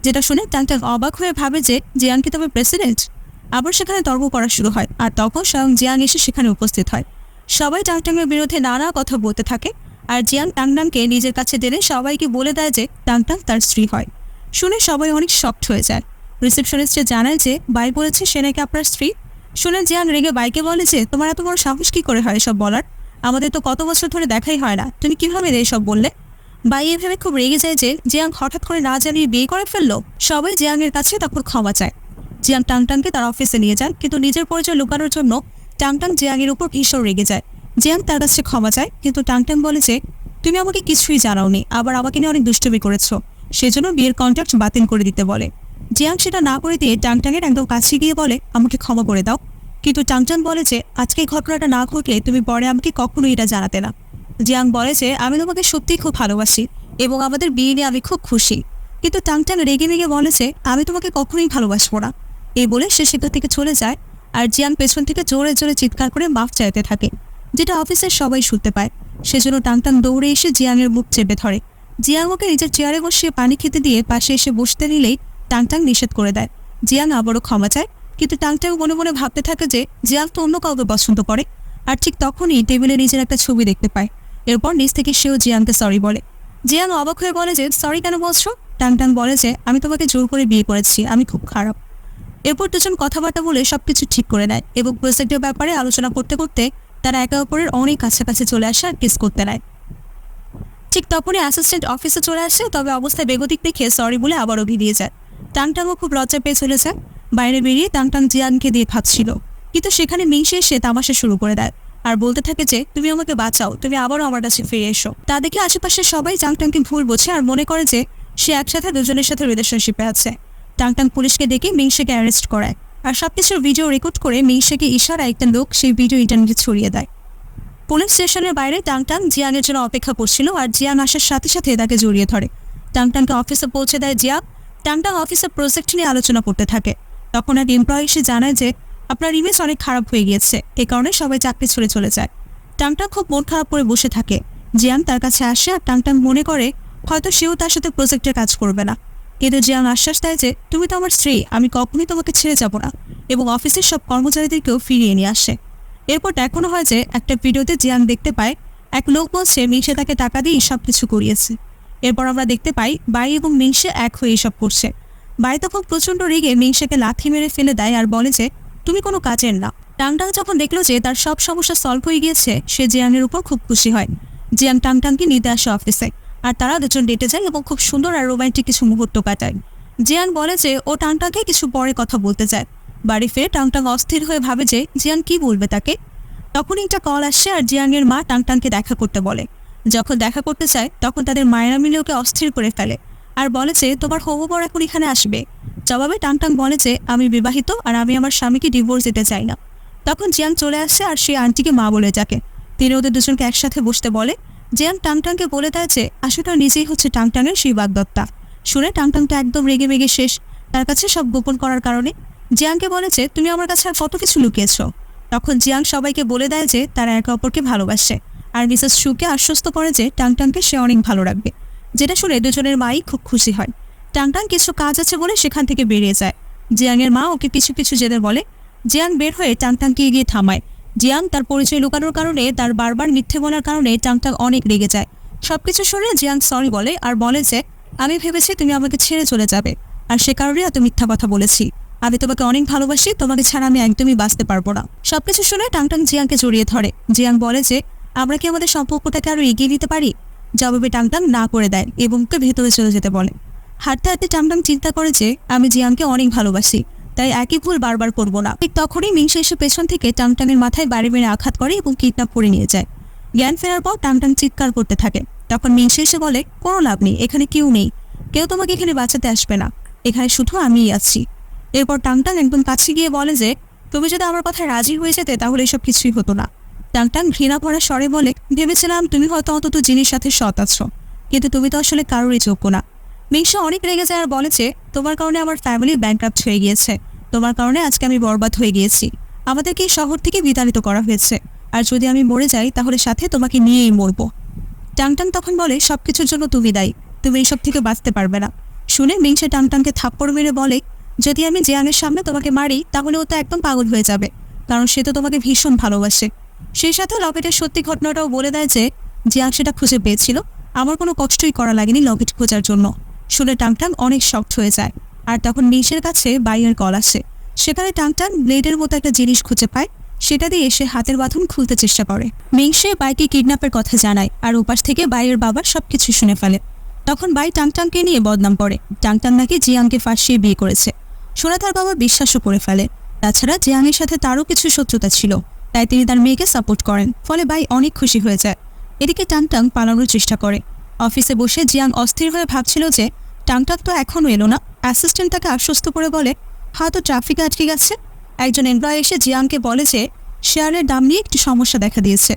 যেটা শুনে টাংটাং অবাক হয়ে ভাবে যে জিয়াং কি তবে প্রেসিডেন্ট। আবার সেখানে তর্ক করা শুরু হয় আর তখন স্বয়ং জিয়াং এসে সেখানে উপস্থিত হয়। সবাই টাংটাংয়ের বিরুদ্ধে নানা কথা বলতে থাকে আর জিয়াং টাংটাংকে নিজের কাছে টেনে সবাইকে বলে দেয় যে টাংটাং তার স্ত্রী হয়। শুনে সবাই অনেক শকড হয়ে যায়। রিসেপশনিস্টে জানায় যে বাই বলেছে সে নাকি আপনার স্ত্রী। শুনে জিয়াং রেগে বাইকে বলে যে তোমার এত বড় সাহস কি করে হয় এসব বলার, আমাদের তো কত বছর ধরে দেখাই হয় না, তুমি কিভাবে এসব বললে। বাই এভাবে খুব রেগে যায় যে জিয়াং হঠাৎ করে না জানিয়ে বিয়ে করে ফেললো। সবাই জিয়াংয়ের কাছে তখন ক্ষমা চায়। জিয়াং টাংটাংকে তার অফিসে নিয়ে যায়, কিন্তু নিজের পরিচয় লুকানোর জন্য টাংটাং জিয়াংয়ের উপর ভীষণ রেগে যায়। জিয়াং তার কাছে ক্ষমা চায়, কিন্তু টাংটাং বলে যে তুমি আমাকে কিছুই জানাওনি, আবার আমাকে নিয়ে অনেক দুষ্টুমি করেছো, সেজন্য বিয়ের কন্ট্রাক্ট বাতিল করে দিতে বলে। জিয়াং সেটা না করে দিয়ে টাংটাংয়ের একদম কাছে গিয়ে বলে আমাকে ক্ষমা করে দাও। কিন্তু টাংটাং বলে যে আজকে এই ঘটনাটা না ঘটলে তুমি পরে আমাকে কখনোই এটা জানাতে না। জিয়াং বলে যে আমি তোমাকে সত্যিই খুব ভালোবাসি এবং আমাদের বিয়ে নিয়ে আমি খুব খুশি। কিন্তু টাংটাং রেগে মেগে বলে যে আমি তোমাকে কখনোই ভালোবাসবো না। এই বলে সে সেখান থেকে চলে যায় আর জিয়াং পেছন থেকে জোরে জোরে চিৎকার করে মাফ চাইতে থাকে, যেটা অফিসের সবাই শুনতে পায়। সেজন্য টাংটাং দৌড়ে এসে জিয়াংয়ের মুখ চেপে ধরে। জিয়াং ওকে নিজের চেয়ারে বসিয়ে পানি খেতে দিয়ে পাশে এসে বসতে নিলেই টাংটাং নিষেধ করে দেয়। জিয়াং আবারও ক্ষমা চায়, কিন্তু টাংটাং মনে মনে ভাবতে থাকে যে জিয়াং তো অন্য কাউকে পছন্দ করে। আর ঠিক তখনই টেবিলে নিজের একটা ছবি দেখতে পায়। এরপর নিজ থেকে সেও জিয়াংকে সরি বলে। জিয়াং অবাক হয়ে বলে যে সরি কেন বলছো। টাংটাং বলে যে আমি তোমাকে জোর করে বিয়ে করেছি, আমি খুব খারাপ। এরপর দুজন কথাবার্তা বলে সবকিছু ঠিক করে নেয় এবং প্রজেক্টের ব্যাপারে আলোচনা করতে করতে তারা একে অপরের অনেক কাছাকাছি চলে আসে আর কিস করতে নেয়। ঠিক তখনই অ্যাসিস্ট্যান্ট অফিসে চলে আসে, তবে অবস্থায় বেগতিক দেখে সরি বলে আবারও বেরিয়ে যায়। টাংটাংও খুব লজ্জা পেয়ে চলেছে। বাইরে বেরিয়ে টাংটাং জিয়ানকে দিয়ে ভাবছিল, কিন্তু সেখানে মিংসে এসে তামাশা শুরু করে দেয় আর বলতে থাকে যে তুমি আমাকে বাঁচাও, তুমি আবারও আমার কাছে ফিরে এসো। তা দেখে আশেপাশে সবাই টাংটাংকে ভুল বোঝে আর মনে করে যে সে একসাথে দুজনের সাথে রিলেশনশিপে আছে। টাংটাং পুলিশকে ডেকে মিংসেকে অ্যারেস্ট করায় আর সবকিছুর ভিডিও রেকর্ড করে মিংসেকে ইশারায় একটা লোক সেই ভিডিও ইন্টারনেটে ছড়িয়ে দেয়। পুলিশ স্টেশনের বাইরে টাংটাং জিয়াংয়ের জন্য অপেক্ষা করছিল আর জিয়াং আসার সাথে সাথে তাকে জড়িয়ে ধরে। টাংটাংকে অফিসে পৌঁছে দেয় জিয়াং। টাংটাং অফিসের প্রজেক্ট নিয়ে আলোচনা করতে থাকে। তখন এক এমপ্লয়ি এসে জানায় যে আপনার ইমেজ অনেক খারাপ হয়ে গিয়েছে, এ কারণে সবাই চাকরি ছেড়ে চলে যায়। টাংটাং খুব মন খারাপ করে বসে থাকে। জিয়াং তার কাছে আসে আর টাংটাং মনে করে হয়তো সেও তার সাথে প্রজেক্টের কাজ করবে না, কিন্তু জিয়াং আশ্বাস দেয় যে তুমি তো আমার স্ত্রী, আমি কখনোই তোমাকে ছেড়ে যাব না, এবং অফিসের সব কর্মচারীদেরকেও ফিরিয়ে নিয়ে আসে। এরপর দেখানো হয় যে একটা ভিডিওতে জিয়াং দেখতে পায় এক লোক বলছে মিংসে তাকে টাকা দিয়ে সব কিছু করিয়েছে। এরপর আমরা দেখতে পাই বাই এবং মিংসে এক হয়ে এসব করছে। বাই তখন প্রচণ্ড রেগে মিংসেকে লাথি মেরে ফেলে দেয় আর বলে যে তুমি কোনো কাজের না। টাংটাং যখন দেখলো যে তার সব সমস্যা সলভ হয়ে গিয়েছে, সে জিয়াংয়ের উপর খুব খুশি হয়। জিয়াং টাংটাংকে নিতে আসে অফিসে, আর তারা দুজন ডেটে যায় এবং খুব সুন্দর আর রোমান্টিক কিছু মুহূর্ত কাটায়। জিয়াং বলে যে ও টাংটাংকে কিছু পরে কথা বলতে চায়। বাড়ি ফিরে টাংটাং অস্থির হয়ে ভাবে যে জিয়াং কি বলবে তাকে। তখনই একটা কল আসে আর জিয়াংয়ের মা টাংটাংকে দেখা করতে বলে। যখন দেখা করতে চায় তখন তাদের মায়েরা মিলে ওকে অস্থির করে ফেলে আর বলে যে তোমার হবু বর এখন এখানে আসবে। জবাবে টাংটাং বলে যে আমি বিবাহিত আর আমি আমার স্বামীকে ডিভোর্স দিতে চাই না। তখন জিয়াং চলে আসে আর সেই আন্টিকে মা বলে ডাকে। তিনি ওদের দুজনকে একসাথে বসতে বলে। জিয়াং টাংটাংকে বলে দেয় যে আসলে নিজেই হচ্ছে টাংটাংয়ের সেই বাগদত্তা। শুনে টাংটাংটা একদম রেগে মেগে শেষ, তার কাছে সব গোপন করার কারণে। জিয়াংকে বলেছে তুমি আমার কাছে আর কত কিছু লুকিয়েছ। তখন জিয়াং সবাইকে বলে দেয় যে তারা একে অপরকে ভালোবাসে, আর মিসেস শুকে আশ্বস্ত করে যে টাংটাংকে সে অনেক ভালো রাখবে, যেটা শুনে দুজনের মাই খুব খুশি হয়। টাংটাং কিছু কাজ আছে বলে সেখান থেকে বেরিয়ে যায়। জিয়াংয়ের মা ওকে পিছু পিছু যেতে বলে। জিয়াং বের হয়ে টাংটাংকে এগিয়ে থামায়। জিয়াং তার পরিচয় লুকানোর কারণে, তার বারবার মিথ্যে বলার কারণে টাংটাং অনেক রেগে যায়। সবকিছু শুনে জিয়াং সরি বলে আর বলে যে আমি ভেবেছি তুমি আমাকে ছেড়ে চলে যাবে, আর সে কারণে এত মিথ্যা কথা বলেছি। আমি তোমাকে অনেক ভালোবাসি, তোমাকে ছাড়া আমি একদমই বাঁচতে পারবো না। সবকিছু শুনে টাংটাং জিয়াংকে জড়িয়ে ধরে। জিয়াং বলে যে আমরা কি আমাদের সম্পর্কটাকে আরো এগিয়ে নিতে পারি। জবাবে টাংটাং না করে দেয় এবং ওকে ভেতরে চলে যেতে বলে। হাঁটতে হাঁটতে টাংটাং চিন্তা করে যে আমি জিয়াংকে অনেক ভালোবাসি, তাই একই ভুল বারবার করবো না। ঠিক তখনই মিংসে এসে পেছন থেকে টাংটাংয়ের মাথায় বাড়ি মেরে আঘাত করে এবং কিডন্যাপ করে নিয়ে যায়। জ্ঞান ফেরার পর টাংটাং চিৎকার করতে থাকে। তখন মিংসে এসে বলে কোনো লাভ নেই, এখানে কেউ নেই, কেউ তোমাকে এখানে বাঁচাতে আসবে না, এখানে শুধু আমিই আছি। এরপর টাংটাং একদম কাছে গিয়ে বলে যে তুমি যদি আমার কথায় রাজি হয়ে যেতে তাহলে এসব কিছুই হতো না। টাংটাং ঘৃণা ভরা স্বরে বলে ভেবেছিলাম তুমি হয়তো অন্তত জিনিস সাথে সৎ আছো, কিন্তু তুমি তো আসলে কারোরই যোগ্য না। মিংসে অনেক রেগে যায় আর বলেছে তোমার কারণে আমার ফ্যামিলি ব্যাংক্রাপ্ট হয়ে গিয়েছে, তোমার কারণে আজকে আমি বরবাদ হয়ে গিয়েছি, আমাদেরকে এই শহর থেকে বিতাড়িত করা হয়েছে, আর যদি আমি মরে যাই তাহলে সাথে তোমাকে নিয়েই মরবো। টাংটাং তখন বলে সবকিছুর জন্য তুমি দায়ী, তুমি এইসব থেকে বাঁচতে পারবে না। শুনে মিংসে টাংটাংকে থাপ্পড় মেরে বলে যদি আমি জিয়াংয়ের সামনে তোমাকে মারি তাহলে ও তো একদম পাগল হয়ে যাবে, কারণ সে তো তোমাকে ভীষণ ভালোবাসে। সেই সাথে লকেটের সত্যি ঘটনাটাও বলে দেয় যে জিয়াং সেটা খুঁজে পেয়েছিল, আমার কোনো কষ্টই করা লাগেনি লকেট খোঁজার জন্য। শুনে টাংটাং অনেক শক্ট হয়ে যায়। আর তখন মিংসের কাছে বাইয়ের কল আসে। সেখানে টাংটাং ব্লেডের মতো একটা জিনিস খুঁজে পায়, সেটা দিয়ে সে হাতের বাঁধন খুলতে চেষ্টা করে। মিংসে বাইকে কিডন্যাপের কথা জানায় আর উপাস থেকে বাইয়ের বাবার সবকিছু শুনে ফেলে। তখন বাই টাংটাংকে নিয়ে বদনাম করে, টাংটাং নাকি জিয়াংকে ফাঁসিয়ে বিয়ে করেছে। শুনে তার বাবা বিশ্বাসও করে ফেলে। তাছাড়া জিয়াংয়ের সাথে তারও কিছু শত্রুতা ছিল, তাই তিনি তার মেয়েকে সাপোর্ট করেন, ফলে বাই অনেক খুশি হয়ে যায়। এদিকে টাংটাং পালানোর চেষ্টা করে। অফিসে বসে জিয়াং অস্থির হয়ে ভাবছিল যে টাংটাং তো এখনও এলো না। অ্যাসিস্ট্যান্ট তাকে আশ্বস্ত করে বলে হয়তো ট্রাফিকে আটকে গেছে। একজন এমপ্লয়ি এসে জিয়াংকে বলে যে শেয়ারের দাম নিয়ে একটি সমস্যা দেখা দিয়েছে।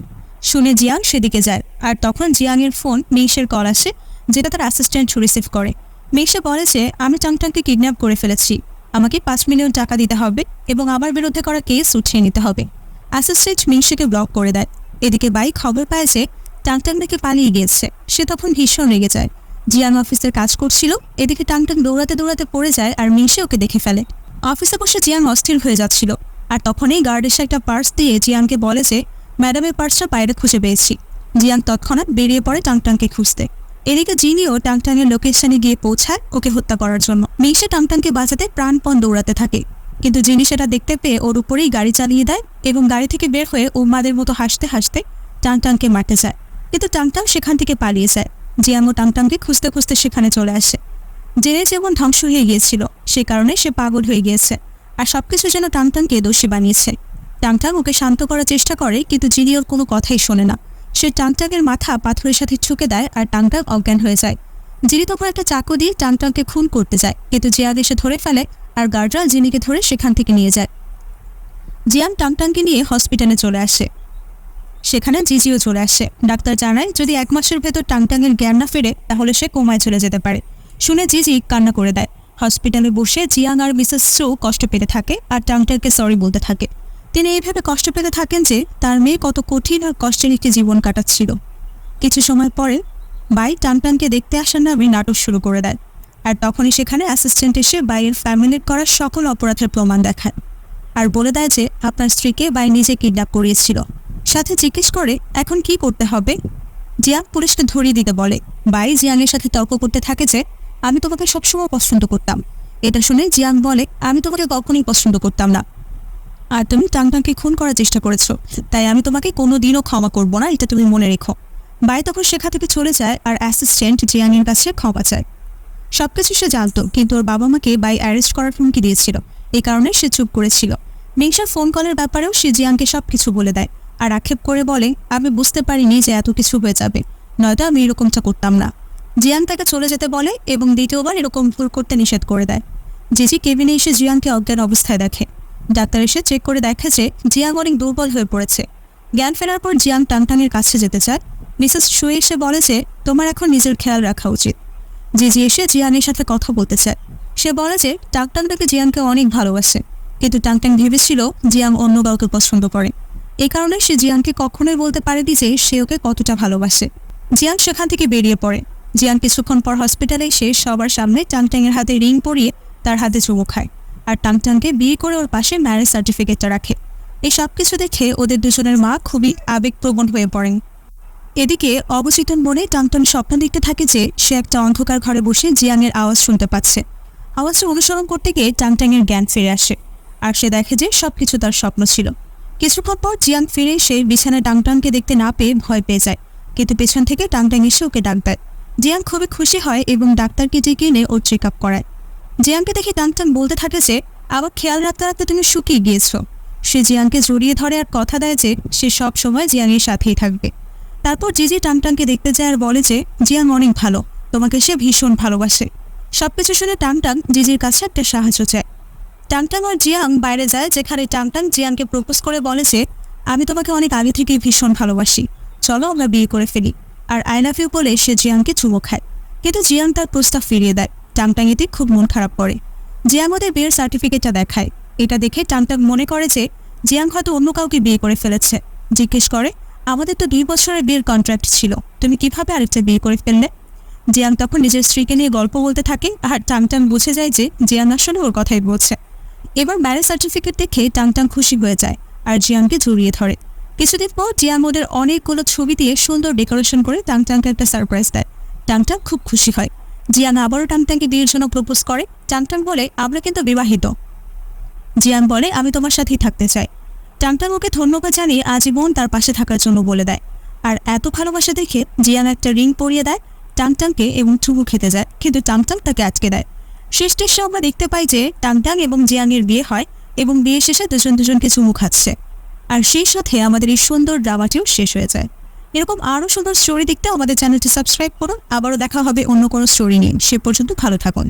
শুনে জিয়াং সেদিকে যায়, আর তখন জিয়াংয়ের ফোন মিংসের কল আসে, যেটা তার অ্যাসিস্ট্যান্ট রিসিভ করে। মিংসে বলে যে আমি টাংটাংকে কিডন্যাপ করে ফেলেছি, আমাকে 5 মিলিয়ন টাকা দিতে হবে এবং আমার বিরুদ্ধে করা কেস উঠিয়ে নিতে হবে। অ্যাসিস্ট্যান্ট মিংসেকে ব্লক করে দেয়। এদিকে বাই খবর পায় যে টাংটাং নাকি পালিয়ে গিয়েছে। সে তখন ভীষণ রেগে যায়। জিয়াং অফিসের কাজ করছিল, এদিকে টাংটাং দৌড়াতে দৌড়াতে পড়ে যায় আর মিংসে ওকে দেখে ফেলে। অফিসে বসে জিয়াং অস্থির হয়ে যাচ্ছিল, আর তখনই গার্ড এসে একটা পার্স দিয়ে জিয়াংকে বলে যে ম্যাডামের পার্সটা বাইরে খুঁজে পেয়েছি। জিয়াং তৎক্ষণাৎ বেরিয়ে পড়ে টাংটাংকে খুঁজতে। এদিকে জিনিও টাংটাংয়ের লোকেশনে গিয়ে পৌঁছায় ওকে হত্যা করার জন্য। মিংসে টাংটাংকে বাঁচাতে প্রাণপণ দৌড়াতে থাকে, কিন্তু জিনি সেটা দেখতে পেয়ে ওর উপরেই গাড়ি চালিয়ে দেয় এবং গাড়ি থেকে বের হয়ে উম্মাদের মতো হাসতে হাসতে টাংটাংকে মারতে যায়। কিন্তু টাংটাং সেখান থেকে পালিয়ে যায়। জিয়াংও টাংটাংকে খুঁজতে খুঁজতে সেখানে চলে আসে। জেনে যেমন ধ্বংস হয়ে গিয়েছিল, সে কারণে সে পাগল হয়ে গিয়েছে, আর সবকিছু যেন টাংটাংকে দোষী বানিয়েছে। টাংটাং ওকে শান্ত করার চেষ্টা করে, কিন্তু জিনি ওর কোনো কথাই শোনে না। সে টাংটাংয়ের মাথা পাথরের সাথে ঠুকে দেয় আর টাংটাং অজ্ঞান হয়ে যায়। জিনি তখন একটা চাকু দিয়ে টাংটাংকে খুন করতে যায়, কিন্তু জিয়াং এসে ধরে ফেলে আর গার্ডরা জিনিকে ধরে সেখান থেকে নিয়ে যায়। জিয়াং টাংটাংকে নিয়ে হসপিটালে চলে আসে। সেখানে জিজিও চলে আসে। ডাক্তার জানায় যদি 1 মাসের ভেতর টাংটাংয়ের জ্ঞান না ফেরে তাহলে সে কোমায় চলে যেতে পারে। শুনে জিজি কান্না করে দেয়। হসপিটালে বসে জিয়াং আর মিসেস সু কষ্ট পেতে থাকে আর টাংটাংকে সরি বলতে থাকে। তিনি এইভাবে কষ্ট পেতে থাকেন যে তার মেয়ে কত কঠিন আর কষ্টের একটি জীবন কাটাচ্ছিল। কিছু সময় পরে বাই টাংটাংকে দেখতে আসার নামে নাটক শুরু করে দেয়। আর তখনই সেখানে অ্যাসিস্ট্যান্ট এসে বাইয়ের ফ্যামিলির করার সকল অপরাধের প্রমাণ দেখায় আর বলে দেয় যে আপনার স্ত্রীকে বাই নিজে কিডন্যাপ করিয়েছিল। সাথে জিজ্ঞেস করে এখন কি করতে হবে। জিয়াং পুলিশকে ধরিয়ে দিতে বলে। বাই জিয়াংয়ের সাথে তর্ক করতে থাকে যে আমি তোমাকে সবসময় পছন্দ করতাম। এটা শুনে জিয়াং বলে আমি তোমাকে কখনোই পছন্দ করতাম না, আর তুমি টাংটাংকে খুন করার চেষ্টা করেছো, তাই আমি তোমাকে কোনোদিনও ক্ষমা করবো না, এটা তুমি মনে রেখো। বাই তখন সেখান থেকে চলে যায় আর অ্যাসিস্ট্যান্ট জিয়াংয়ের কাছে ক্ষমা চায়। সবকিছু সে জানতো, কিন্তু ওর বাবা মাকে বাই অ্যারেস্ট করার হুমকি দিয়েছিল, এই কারণে সে চুপ করেছিল। মিংশার ফোন কলের ব্যাপারেও সে জিয়াংকে সবকিছু বলে দেয় আর আক্ষেপ করে বলে আমি বুঝতে পারিনি যে এত কিছু হয়ে যাবে, নয়তো আমি এরকমটা করতাম না। জিয়াং তাকে চলে যেতে বলে এবং দ্বিতীয়বার এরকম ভুল করতে নিষেধ করে দেয়। জিজি কেবিনে এসে জিয়াংকে অজ্ঞান অবস্থায় দেখে। ডাক্তার এসে চেক করে দেখে যে জিয়াং অনেক দুর্বল হয়ে পড়েছে। জ্ঞান ফেরার পর জিয়াং টাংটাংয়ের কাছে যেতে চায়। মিসেস শুয়ে এসে বলে যে তোমার এখন নিজের খেয়াল রাখা উচিত। জিজি এসে জিয়ানের সাথে কথা বলতে চায়। সে বলে যে টাংটাং তাকে জিয়াংকে অনেক ভালোবাসে, কিন্তু টাংটাং ভেবেছিল জিয়াং অন্য কাউকে পছন্দ করে। এই কারণে সে জিয়াংকে কখনোই বলতে পারেনি যে সে ওকে কতটা ভালোবাসে। জিয়াং সেখান থেকে বেরিয়ে পড়ে। জিয়াং কিছুক্ষণ পর হসপিটালে এসে সবার সামনে টাংটাংয়ের হাতে রিং পরিয়ে তার হাতে চুমু খায় আর টাংটাংকে বিয়ে করে ওর পাশে ম্যারেজ সার্টিফিকেটটা রাখে। এই সব কিছু দেখে ওদের দুজনের মা খুবই আবেগপ্রবণ হয়ে পড়েন। এদিকে অবচেতন মনে টাংটাং স্বপ্ন দেখতে থাকে যে সে একটা অন্ধকার ঘরে বসে জিয়াংয়ের আওয়াজ শুনতে পাচ্ছে। আওয়াজটা অনুসরণ করতে গিয়ে টাংটাংয়ের জ্ঞান ফিরে আসে আর সে দেখে যে সবকিছু তার স্বপ্ন ছিল। কিছুক্ষণ পর জিয়াং ফিরে এসে বিছানায় টাংটাংকে দেখতে না পেয়ে ভয় পেয়ে যায়, কিন্তু পেছন থেকে টাংটাং এসে ওকে ডাক দেয়। জিয়াং খুবই খুশি হয় এবং ডাক্তারকে ডেকে এনে ওর চেক আপ করায়। জিয়াংকে দেখে টাংটাং বলতে থাকে যে আবার খেয়াল রাখতে রাখতে তুমি শুকিয়ে গিয়েছো। সে জিয়াংকে জড়িয়ে ধরে আর কথা দেয় যে সে সব সময় জিয়াংয়ের সাথেই থাকবে। তারপর জিজি টাংটাংকে দেখতে যায় আর বলে যে জিয়াং অনেক ভালো, তোমাকে সে ভীষণ ভালোবাসে। সবকিছু শুনে টাংটাং জিজির কাছে একটা সাহায্য চায়। টাংটাং আর জিয়াং বাইরে যায়, যেখানে টাংটাং জিয়াংকে প্রপোজ করে বলে যে আমি তোমাকে অনেক আগে থেকেই ভীষণ ভালোবাসি, চলো আমরা বিয়ে করে ফেলি। আর আই লাভ ইউ বলে সে জিয়াংকে চুমো খায়, কিন্তু জিয়াং তার প্রস্তাব ফিরিয়ে দেয়। টাংটাং এতে খুব মন খারাপ করে। জিয়াং ওদের বিয়ের সার্টিফিকেটটা দেখায়। এটা দেখে টাংটাং মনে করে যে জিয়াং হয়তো অন্য কাউকে বিয়ে করে ফেলেছে। জিজ্ঞেস করে আমাদের তো 2 বছরের বিয়ের কন্ট্রাক্ট ছিল, তুমি কিভাবে আরেকটা বিয়ে করে ফেললে। জিয়াং তখন নিজের স্ত্রীকে নিয়ে গল্প বলতে থাকে আর টাংটাং বুঝে যায় যে জিয়াং আসলে ওর কথাই বলছে। এবার ম্যারেজ সার্টিফিকেট দেখে টাংটাং খুশি হয়ে যায় আর জিয়াংকে জড়িয়ে ধরে। কিছুদিন পর জিয়াং ওদের অনেকগুলো ছবি দিয়ে সুন্দর ডেকোরেশন করে টাংটাংকে একটা সারপ্রাইজ দেয়। টাংটাং খুব খুশি হয়। জিয়াং আবারও টাংটাংকে বিয়ের জন্য প্রপোজ করে। টাংটাং বলে আমরা কিন্তু বিবাহিত। জিয়াং বলে আমি তোমার সাথেই থাকতে চাই। টাংটাং ওকে ধন্যবাদ জানিয়ে আজীবন তার পাশে থাকার জন্য বলে দেয়। আর এত ভালোবাসা দেখে জিয়াং একটা রিং পরিয়ে দেয় টাংটাংকে এবং চুমু খেতে যায়, কিন্তু টাংটাং তাকে আটকে দেয়। শেষ দৃশ্যে আমরা দেখতে পাই যে টাংটাং এবং জিয়াংয়ের বিয়ে হয় এবং বিয়ে শেষে দুজনকে চুমু খাচ্ছে। আর সেই সাথে আমাদের এই সুন্দর ড্রামাটিও শেষ হয়ে যায়। এরকম আরও সুন্দর স্টোরি দেখতে আমাদের চ্যানেলটি সাবস্ক্রাইব করুন। আবারও দেখা হবে অন্য কোনো স্টোরি নিয়ে। সে পর্যন্ত ভালো থাকুন।